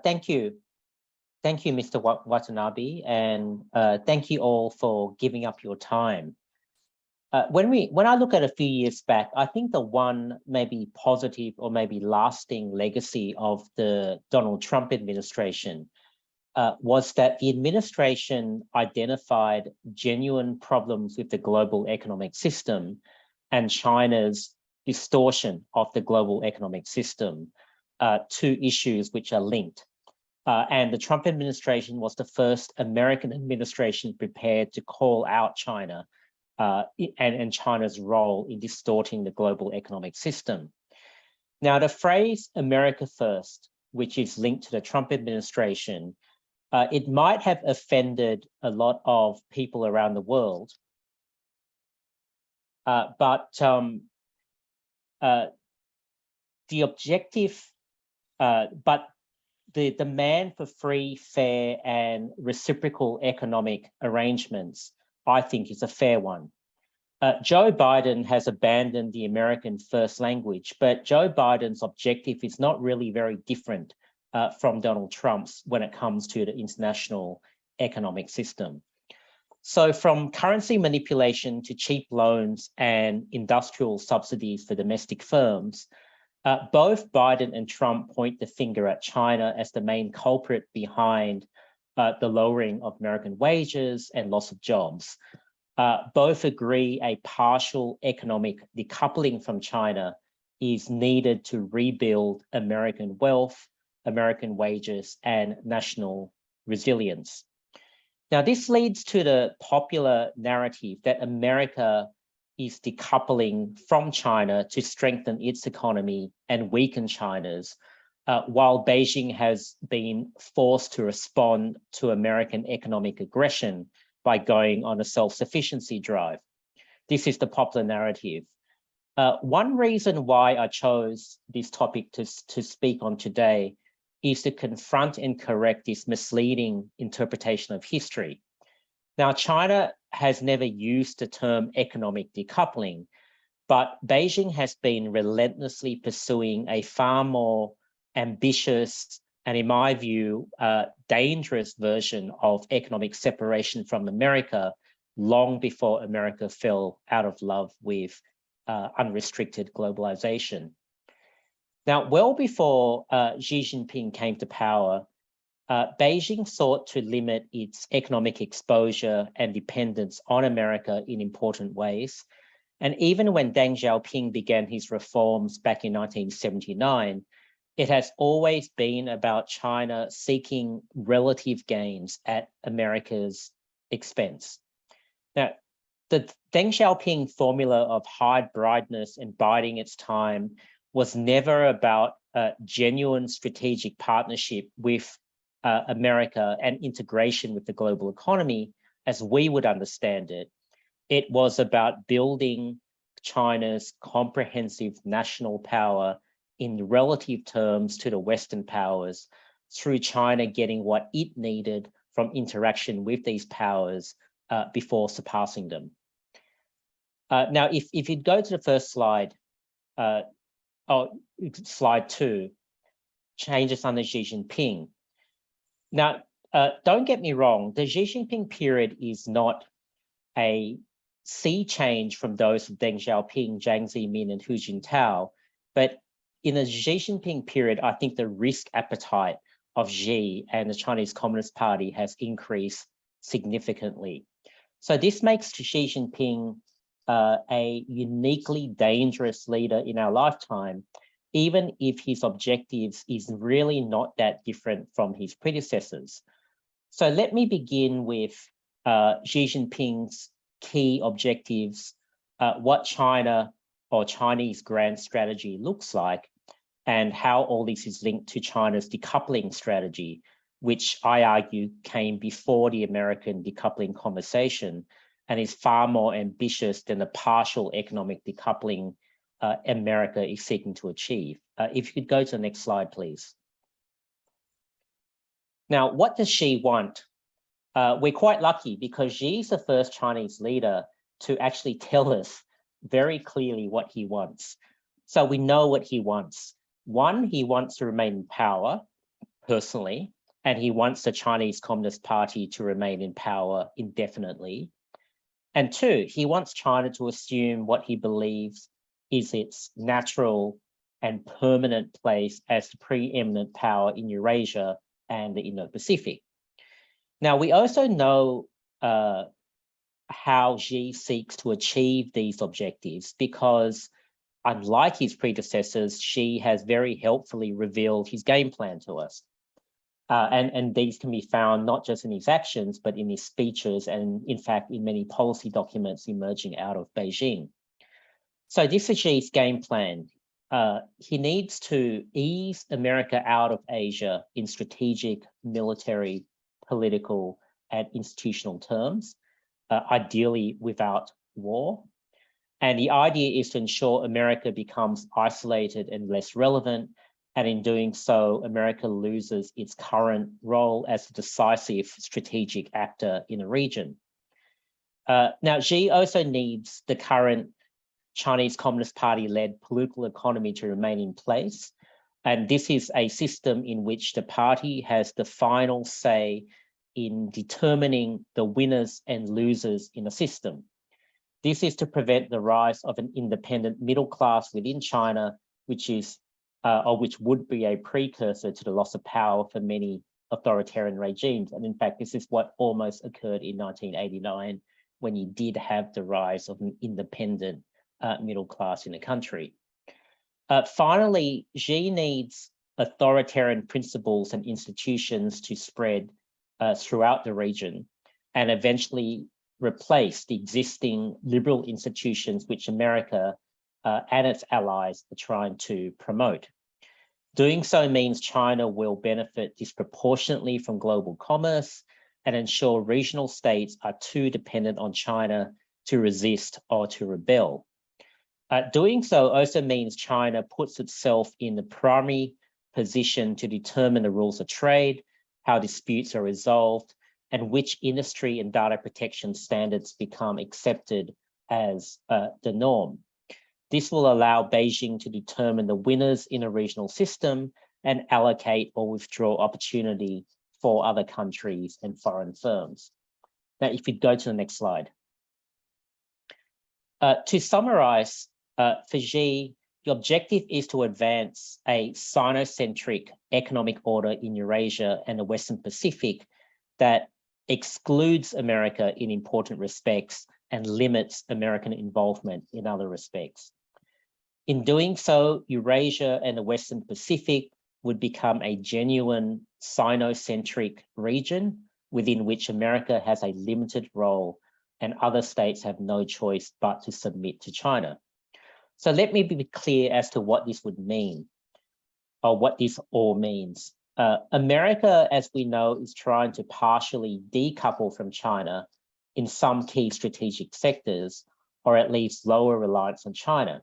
Thank you. Thank you, Mr. Watanabe, and thank you all for giving up your time. When I look at a few years back, I think the one maybe positive or maybe lasting legacy of the Donald Trump administration was that the administration identified genuine problems with the global economic system and China's distortion of the global economic system, two issues which are linked. And the Trump administration was the first American administration prepared to call out China and China's role in distorting the global economic system. Now, the phrase America first, which is linked to the Trump administration, it might have offended a lot of people around the world, but the objective, but the demand for free, fair, and reciprocal economic arrangements, I think, is a fair one. Joe Biden has abandoned the American first language, but Joe Biden's objective is not really very different from Donald Trump's when it comes to the international economic system. So from currency manipulation to cheap loans and industrial subsidies for domestic firms, both Biden and Trump point the finger at China as the main culprit behind the lowering of American wages and loss of jobs. Both agree a partial economic decoupling from China is needed to rebuild American wealth, American wages, and national resilience. Now, this leads to the popular narrative that America is decoupling from China to strengthen its economy and weaken China's, while Beijing has been forced to respond to American economic aggression by going on a self-sufficiency drive. This is the popular narrative. One reason why I chose this topic to speak on today is to confront and correct this misleading interpretation of history. Now, China has never used the term economic decoupling, but Beijing has been relentlessly pursuing a far more ambitious and, in my view, dangerous version of economic separation from America long before America fell out of love with unrestricted globalization. Now, well before Xi Jinping came to power, Beijing sought to limit its economic exposure and dependence on America in important ways. And even when Deng Xiaoping began his reforms back in 1979, it has always been about China seeking relative gains at America's expense. Now, the Deng Xiaoping formula of hide brightness and biding its time was never about a genuine strategic partnership with America and integration with the global economy as we would understand it. It was about building China's comprehensive national power in relative terms to the Western powers through China getting what it needed from interaction with these powers before surpassing them. Now, if you go to the first slide, slide 2, changes under Xi Jinping. Now, don't get me wrong, the Xi Jinping period is not a sea change from those of Deng Xiaoping, Jiang Zemin, and Hu Jintao, but in the Xi Jinping period, I think the risk appetite of Xi and the Chinese Communist Party has increased significantly. So this makes Xi Jinping a uniquely dangerous leader in our lifetime, even if his objectives is really not that different from his predecessors. So let me begin with Xi Jinping's key objectives, what China or Chinese grand strategy looks like, and how all this is linked to China's decoupling strategy, which I argue came before the American decoupling conversation and is far more ambitious than the partial economic decoupling America is seeking to achieve. If you could go to the next slide, please. Now, what does Xi want? We're quite lucky because Xi is the first Chinese leader to actually tell us very clearly what he wants. So we know what he wants. One, he wants to remain in power. personally, and he wants the Chinese Communist Party to remain in power indefinitely. And two, he wants China to assume what he believes is its natural and permanent place as the preeminent power in Eurasia and the Indo-Pacific. Now, we also know how Xi seeks to achieve these objectives because, unlike his predecessors, Xi has very helpfully revealed his game plan to us. And these can be found not just in his actions, but in his speeches and, in fact, in many policy documents emerging out of Beijing. So this is Xi's game plan. He needs to ease America out of Asia in strategic, military, political, and institutional terms, ideally without war. And the idea is to ensure America becomes isolated and less relevant. And in doing so, America loses its current role as a decisive strategic actor in the region. Now, Xi also needs the current Chinese Communist Party-led political economy to remain in place. And this is a system in which the party has the final say in determining the winners and losers in the system. This is to prevent the rise of an independent middle class within China, which would be a precursor to the loss of power for many authoritarian regimes. And in fact, this is what almost occurred in 1989, when you did have the rise of an independent middle class in the country. Finally, Xi needs authoritarian principles and institutions to spread throughout the region and eventually replace the existing liberal institutions which America and its allies are trying to promote. Doing so means China will benefit disproportionately from global commerce and ensure regional states are too dependent on China to resist or to rebel. Doing so also means China puts itself in the primary position to determine the rules of trade, how disputes are resolved, and which industry and data protection standards become accepted as the norm. This will allow Beijing to determine the winners in a regional system and allocate or withdraw opportunity for other countries and foreign firms. Now, if you go to the next slide. To summarize, for Xi, the objective is to advance a Sino-centric economic order in Eurasia and the Western Pacific that excludes America in important respects and limits American involvement in other respects. In doing so, Eurasia and the Western Pacific would become a genuine Sino-centric region within which America has a limited role and other states have no choice but to submit to China. So let me be clear as to what this would mean, or what this all means. America, as we know, is trying to partially decouple from China in some key strategic sectors, or at least lower reliance on China.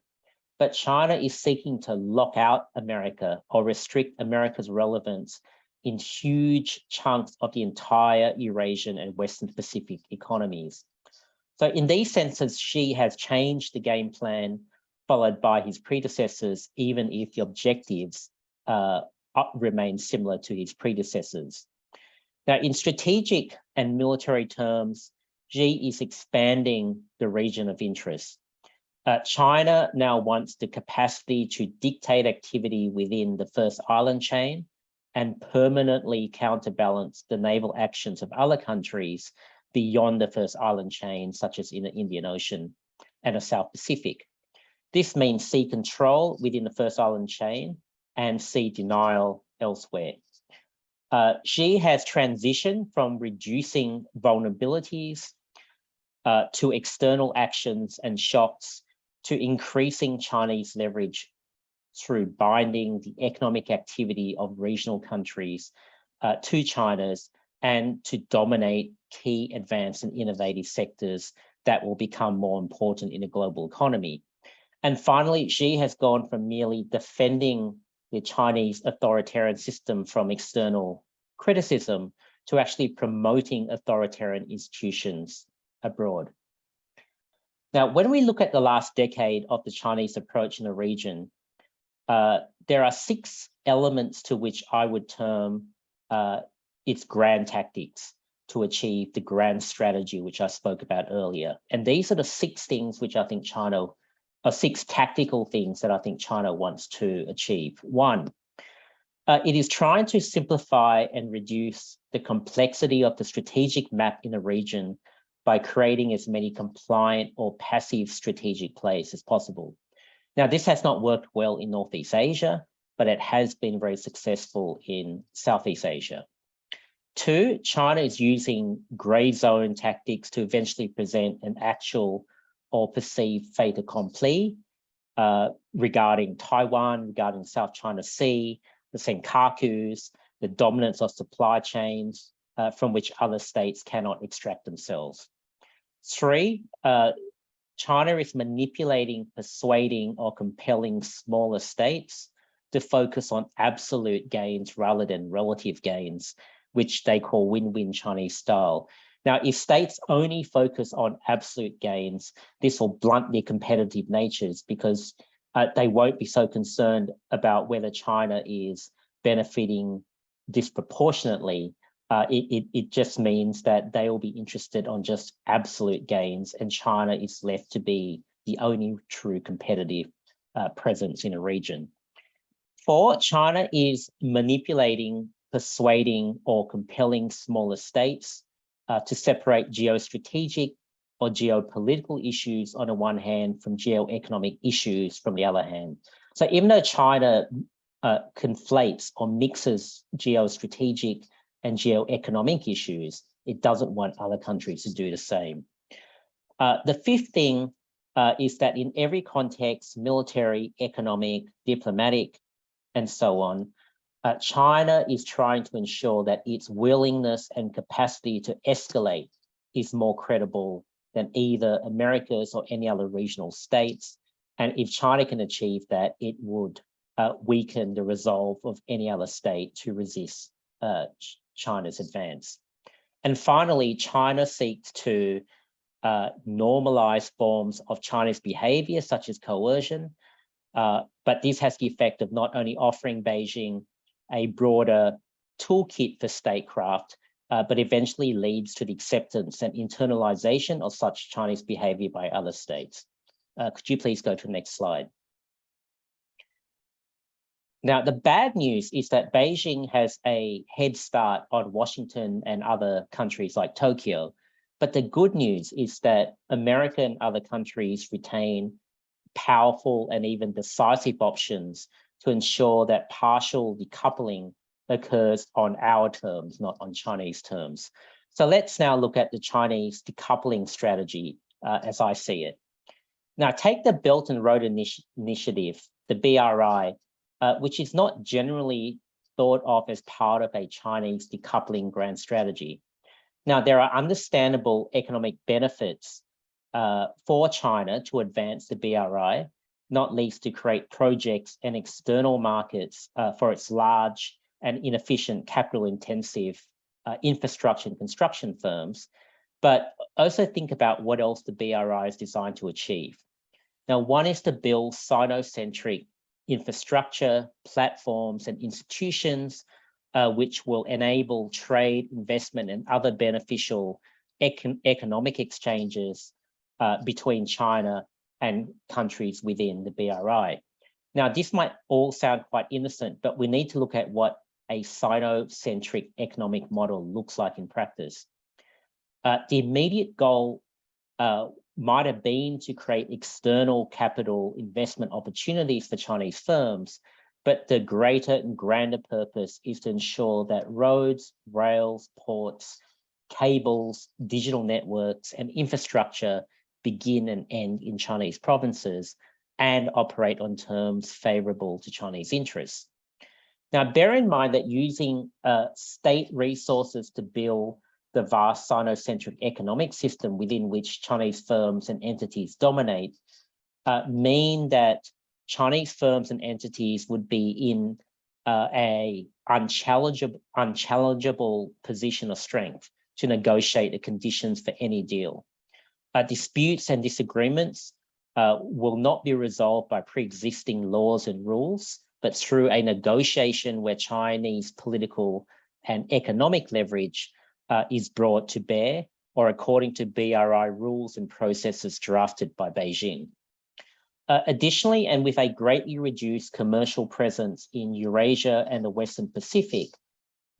But China is seeking to lock out America or restrict America's relevance in huge chunks of the entire Eurasian and Western Pacific economies. So in these senses, Xi has changed the game plan followed by his predecessors, even if the objectives remain similar to his predecessors. Now, in strategic and military terms, Xi is expanding the region of interest. China now wants the capacity to dictate activity within the First Island chain and permanently counterbalance the naval actions of other countries beyond the First Island chain, such as in the Indian Ocean and the South Pacific. This means sea control within the First Island chain and sea denial elsewhere. Xi has transitioned from reducing vulnerabilities to external actions and shocks to increasing Chinese leverage through binding the economic activity of regional countries to China's and to dominate key advanced and innovative sectors that will become more important in a global economy. And finally, Xi has gone from merely defending the Chinese authoritarian system from external criticism to actually promoting authoritarian institutions abroad. Now, when we look at the last decade of the Chinese approach in the region, there are 6 elements to which I would term its grand tactics to achieve the grand strategy, which I spoke about earlier. And these are the 6 things which I think China, or 6 tactical things that I think China wants to achieve. 1, it is trying to simplify and reduce the complexity of the strategic map in the region by creating as many compliant or passive strategic plays as possible. Now, this has not worked well in Northeast Asia, but it has been very successful in Southeast Asia. 2, China is using grey zone tactics to eventually present an actual or perceived fait accompli regarding Taiwan, regarding South China Sea, the Senkakus, the dominance of supply chains from which other states cannot extract themselves. 3, China is manipulating, persuading, or compelling smaller states to focus on absolute gains rather than relative gains, which they call win-win Chinese style. Now, if states only focus on absolute gains, this will blunt their competitive natures because they won't be so concerned about whether China is benefiting disproportionately. It just means that they will be interested on just absolute gains, and China is left to be the only true competitive presence in a region. 4, China is manipulating, persuading, or compelling smaller states to separate geostrategic or geopolitical issues on the one hand from geoeconomic issues from the other hand. So even though China conflates or mixes geostrategic and geoeconomic issues, it doesn't want other countries to do the same. The 5th thing is that in every context, military, economic, diplomatic, and so on, China is trying to ensure that its willingness and capacity to escalate is more credible than either America's or any other regional states. And if China can achieve that, it would weaken the resolve of any other state to resist China's advance. And finally, China seeks to normalize forms of Chinese behavior, such as coercion. But this has the effect of not only offering Beijing a broader toolkit for statecraft, but eventually leads to the acceptance and internalization of such Chinese behavior by other states. Could you please go to the next slide? Now, the bad news is that Beijing has a head start on Washington and other countries like Tokyo. But the good news is that America and other countries retain powerful and even decisive options to ensure that partial decoupling occurs on our terms, not on Chinese terms. So let's now look at the Chinese decoupling strategy as I see it. Now, take the Belt and Road Initiative, the BRI, which is not generally thought of as part of a Chinese decoupling grand strategy. Now, there are understandable economic benefits for China to advance the BRI, not least to create projects and external markets for its large and inefficient capital-intensive infrastructure and construction firms, but also think about what else the BRI is designed to achieve. Now, one is to build Sino-centric infrastructure, platforms, and institutions which will enable trade, investment, and other beneficial economic exchanges between China and countries within the BRI. Now, this might all sound quite innocent, but we need to look at what a Sino-centric economic model looks like in practice. The immediate goal might have been to create external capital investment opportunities for Chinese firms, but the greater and grander purpose is to ensure that roads, rails, ports, cables, digital networks, and infrastructure begin and end in Chinese provinces and operate on terms favorable to Chinese interests. Now, bear in mind that using state resources to build the vast Sino-centric economic system within which Chinese firms and entities dominate mean that Chinese firms and entities would be in a unchallengeable position of strength to negotiate the conditions for any deal. Disputes and disagreements will not be resolved by pre-existing laws and rules, but through a negotiation where Chinese political and economic leverage is brought to bear, or according to BRI rules and processes drafted by Beijing. Additionally, and with a greatly reduced commercial presence in Eurasia and the Western Pacific,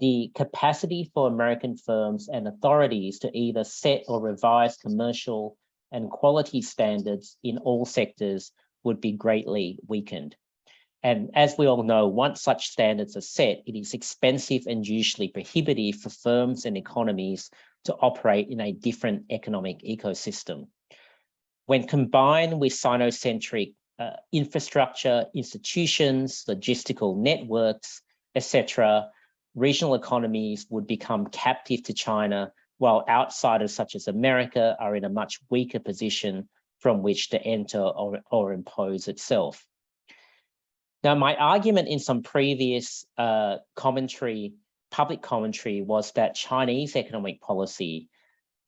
the capacity for American firms and authorities to either set or revise commercial and quality standards in all sectors would be greatly weakened. And as we all know, once such standards are set, it is expensive and usually prohibitive for firms and economies to operate in a different economic ecosystem. When combined with Sino-centric infrastructure, institutions, logistical networks, etc., regional economies would become captive to China, while outsiders such as America are in a much weaker position from which to enter or impose itself. Now, my argument in some previous public commentary was that Chinese economic policy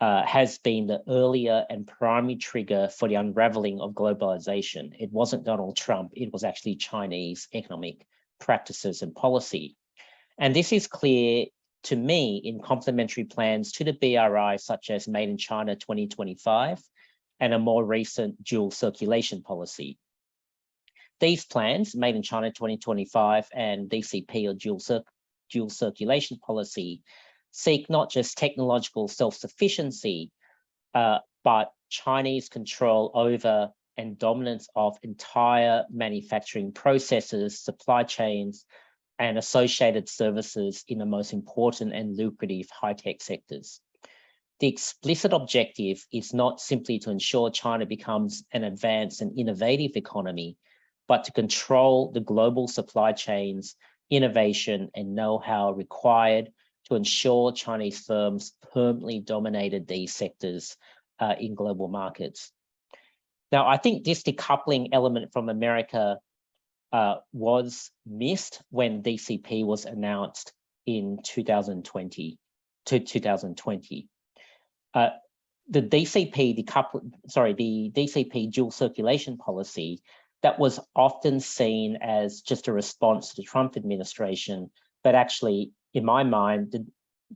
has been the earlier and primary trigger for the unraveling of globalization. It wasn't Donald Trump, it was actually Chinese economic practices and policy. And this is clear to me in complementary plans to the BRI, such as Made in China 2025 and a more recent dual circulation policy. These plans, Made in China 2025 and DCP or dual circulation policy, seek not just technological self-sufficiency, but Chinese control over and dominance of entire manufacturing processes, supply chains, and associated services in the most important and lucrative high-tech sectors. The explicit objective is not simply to ensure China becomes an advanced and innovative economy, but to control the global supply chains, innovation, and know-how required to ensure Chinese firms permanently dominated these sectors in global markets. Now, I think this decoupling element from America was missed when DCP was announced in 2020. The DCP dual circulation policy that was often seen as just a response to the Trump administration, but actually, in my mind, the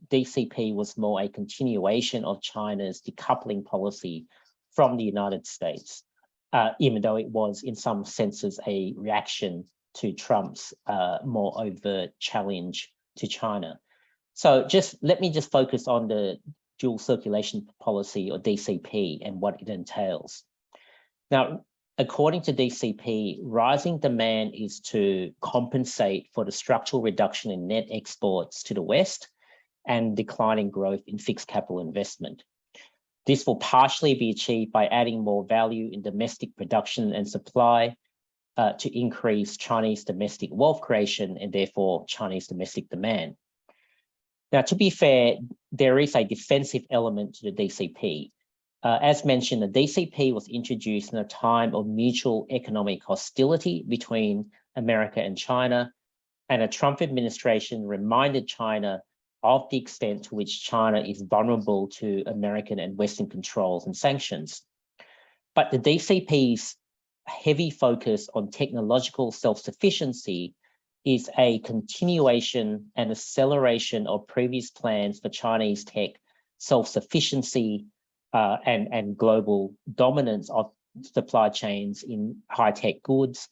DCP was more a continuation of China's decoupling policy from the United States, even though it was in some senses a reaction to Trump's more overt challenge to China. So let me focus on the dual circulation policy or DCP and what it entails. Now, according to DCP, rising demand is to compensate for the structural reduction in net exports to the West and declining growth in fixed capital investment. This will partially be achieved by adding more value in domestic production and supply to increase Chinese domestic wealth creation and therefore Chinese domestic demand. Now, to be fair, there is a defensive element to the DCP. As mentioned, the DCP was introduced in a time of mutual economic hostility between America and China, and a Trump administration reminded China of the extent to which China is vulnerable to American and Western controls and sanctions. But the DCP's heavy focus on technological self-sufficiency is a continuation and acceleration of previous plans for Chinese tech self-sufficiency and global dominance of supply chains in high-tech goods,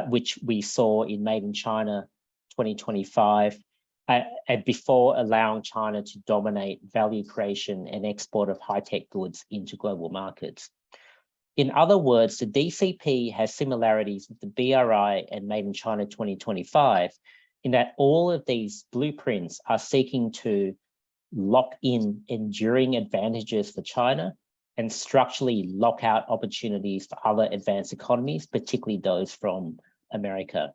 which we saw in Made in China 2025, and before allowing China to dominate value creation and export of high-tech goods into global markets. In other words, the DCP has similarities with the BRI and Made in China 2025 in that all of these blueprints are seeking to lock in enduring advantages for China and structurally lock out opportunities for other advanced economies, particularly those from America.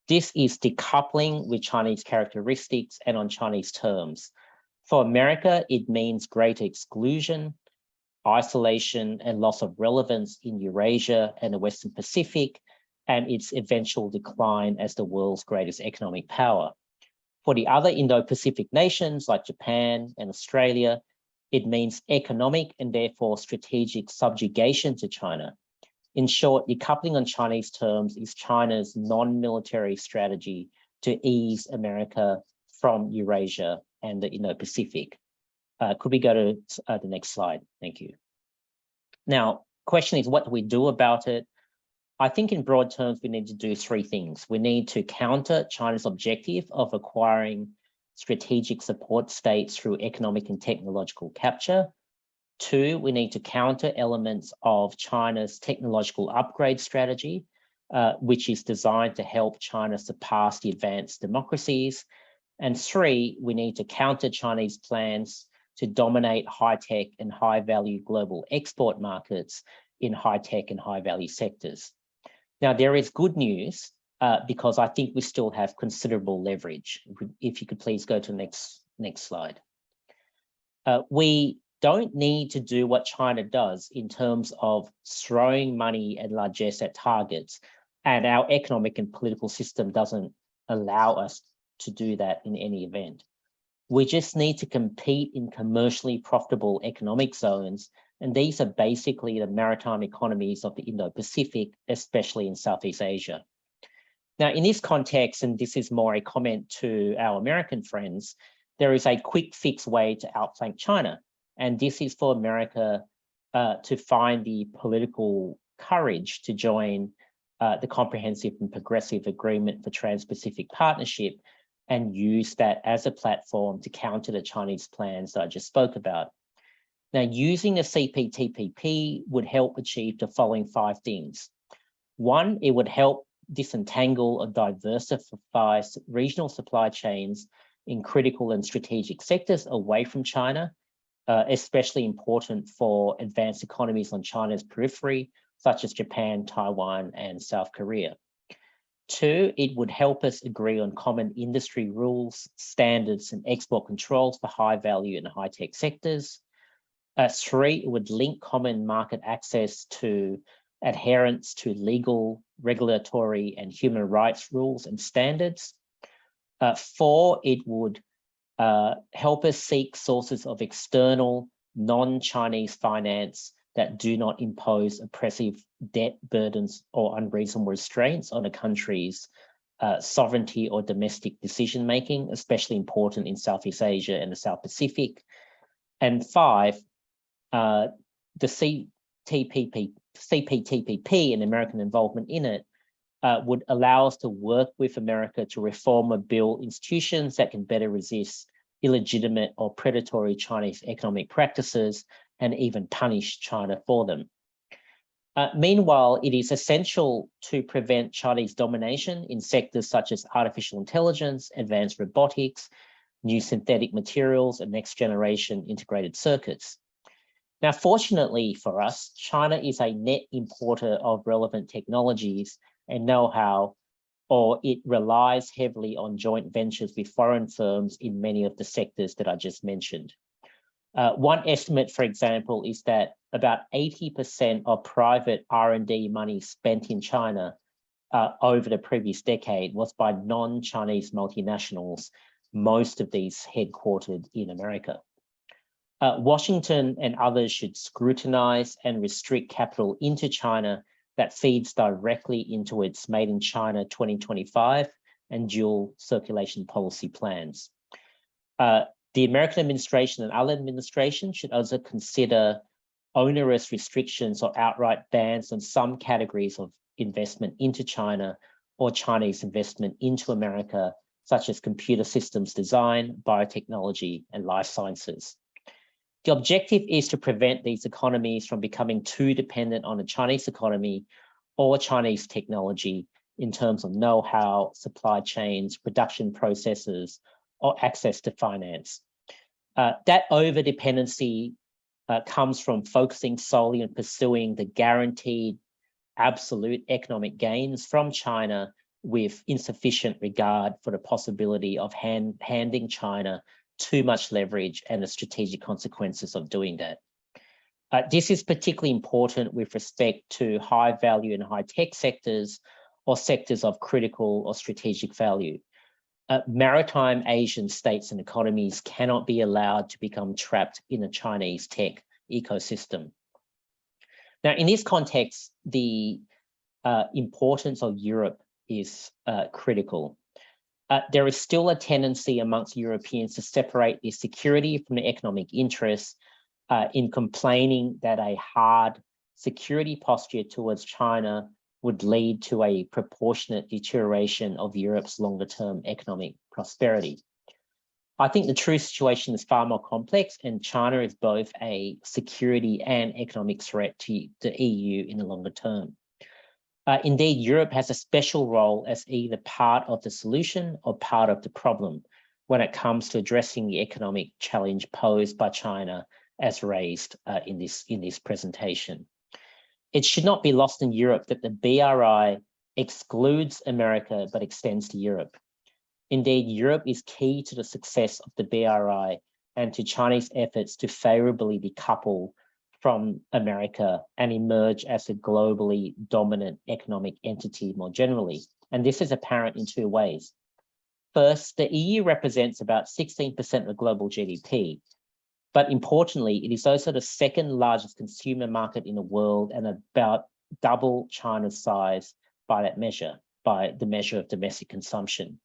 This is decoupling with Chinese characteristics and on Chinese terms. For America, it means greater exclusion, isolation, and loss of relevance in Eurasia and the Western Pacific, and its eventual decline as the world's greatest economic power. For the other Indo-Pacific nations like Japan and Australia, it means economic and therefore strategic subjugation to China. In short, decoupling on Chinese terms is China's non-military strategy to ease America from Eurasia and the Indo-Pacific. Could we go to the next slide? Thank you. Now, question is, what do we do about it? I think in broad terms, we need to do three things. We need to counter China's objective of acquiring strategic support states through economic and technological capture. Two, we need to counter elements of China's technological upgrade strategy, which is designed to help China surpass the advanced democracies. And three, we need to counter Chinese plans to dominate high-tech and high-value global export markets in high-tech and high-value sectors. Now, there is good news because I think we still have considerable leverage. If you could please go to the next slide. We don't need to do what China does in terms of throwing money and largesse at targets, and our economic and political system doesn't allow us to do that in any event. We just need to compete in commercially profitable economic zones, and these are basically the maritime economies of the Indo-Pacific, especially in Southeast Asia. Now, in this context, and this is more a comment to our American friends, there is a quick fix way to outflank China. And this is for America to find the political courage to join the Comprehensive and Progressive Agreement for Trans-Pacific Partnership and use that as a platform to counter the Chinese plans that I just spoke about. Now, using a CPTPP would help achieve the following five things. One, it would help disentangle or diversify regional supply chains in critical and strategic sectors away from China, especially important for advanced economies on China's periphery, such as Japan, Taiwan, and South Korea. Two, it would help us agree on common industry rules, standards, and export controls for high value and high tech sectors. Three, it would link common market access to adherence to legal, regulatory, and human rights rules and standards. Four, it would help us seek sources of external, non-Chinese finance that do not impose oppressive debt burdens or unreasonable restraints on a country's sovereignty or domestic decision-making, especially important in Southeast Asia and the South Pacific. And five, the CPTPP and American involvement in it would allow us to work with America to reform or build institutions that can better resist illegitimate or predatory Chinese economic practices and even punish China for them. Meanwhile, it is essential to prevent Chinese domination in sectors such as artificial intelligence, advanced robotics, new synthetic materials, and next generation integrated circuits. Now, fortunately for us, China is a net importer of relevant technologies and know-how, or it relies heavily on joint ventures with foreign firms in many of the sectors that I just mentioned. One estimate, for example, is that about 80% of private R&D money spent in China over the previous decade was by non-Chinese multinationals, most of these headquartered in America. Washington and others should scrutinize and restrict capital into China that feeds directly into its Made in China 2025 and dual circulation policy plans. The American administration and other administrations should also consider onerous restrictions or outright bans on some categories of investment into China or Chinese investment into America, such as computer systems design, biotechnology, and life sciences. The objective is to prevent these economies from becoming too dependent on the Chinese economy or Chinese technology in terms of know-how, supply chains, production processes, or access to finance. That over-dependency comes from focusing solely on pursuing the guaranteed absolute economic gains from China with insufficient regard for the possibility of handing China too much leverage and the strategic consequences of doing that. This is particularly important with respect to high value and high tech sectors or sectors of critical or strategic value. Maritime Asian states and economies cannot be allowed to become trapped in a Chinese tech ecosystem. Now, in this context, the importance of Europe is critical. There is still a tendency amongst Europeans to separate the security from the economic interests in complaining that a hard security posture towards China would lead to a proportionate deterioration of Europe's longer-term economic prosperity. I think the true situation is far more complex, and China is both a security and economic threat to the EU in the longer term. Indeed, Europe has a special role as either part of the solution or part of the problem when it comes to addressing the economic challenge posed by China as raised in this presentation. It should not be lost in Europe that the BRI excludes America but extends to Europe. Indeed, Europe is key to the success of the BRI and to Chinese efforts to favorably decouple from America and emerge as a globally dominant economic entity more generally. And this is apparent in two ways. First, the EU represents about 16% of global GDP, but importantly, it is also the second largest consumer market in the world and about double China's size by that measure, by the measure of domestic consumption.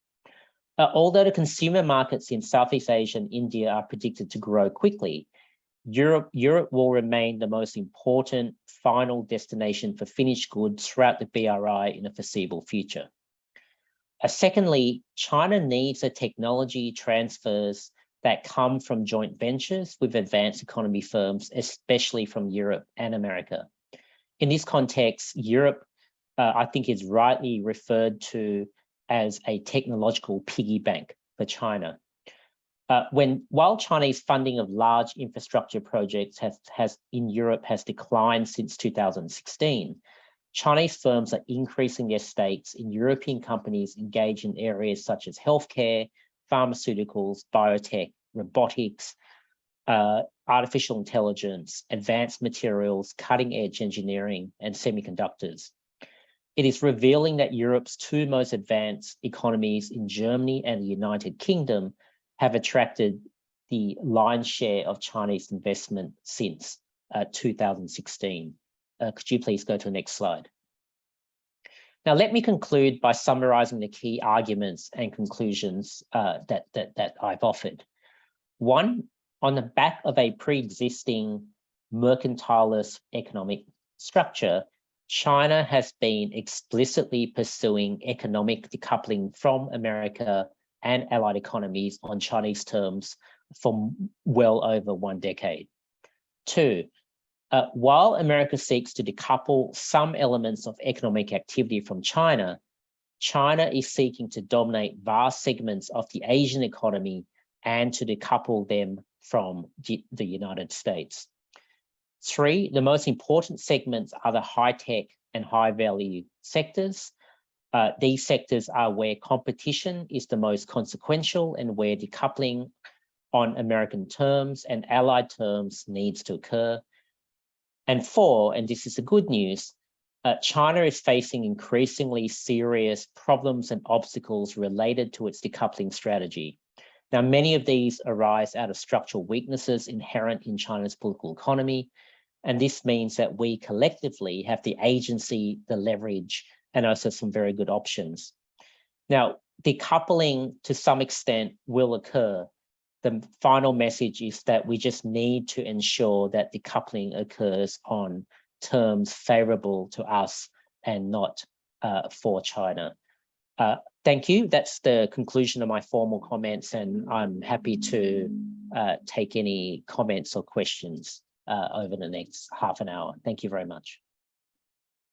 Although the consumer markets in Southeast Asia and India are predicted to grow quickly, Europe will remain the most important final destination for finished goods throughout the BRI in the foreseeable future. Secondly, China needs the technology transfers that come from joint ventures with advanced economy firms, especially from Europe and America. In this context, Europe, I think, is rightly referred to as a technological piggy bank for China. While Chinese funding of large infrastructure projects in Europe has declined since 2016, Chinese firms are increasing their stakes in European companies engaged in areas such as healthcare, pharmaceuticals, biotech, robotics, artificial intelligence, advanced materials, cutting-edge engineering, and semiconductors. It is revealing that Europe's two most advanced economies in Germany and the United Kingdom have attracted the lion's share of Chinese investment since 2016. Could you please go to the next slide? Now, let me conclude by summarizing the key arguments and conclusions that I've offered. One, on the back of a pre-existing mercantilist economic structure, China has been explicitly pursuing economic decoupling from America and allied economies on Chinese terms for well over 1 decade. Two, while America seeks to decouple some elements of economic activity from China, China is seeking to dominate vast segments of the Asian economy and to decouple them from the United States. Three, the most important segments are the high-tech and high-value sectors. These sectors are where competition is the most consequential and where decoupling on American terms and allied terms needs to occur. And four, and this is the good news, China is facing increasingly serious problems and obstacles related to its decoupling strategy. Now, many of these arise out of structural weaknesses inherent in China's political economy, and this means that we collectively have the agency, the leverage, and also some very good options. Now, decoupling to some extent will occur. The final message is that we just need to ensure that decoupling occurs on terms favorable to us and not for China. Thank you. That's the conclusion of my formal comments, and I'm happy to take any comments or questions over the next half an hour. Thank you very much.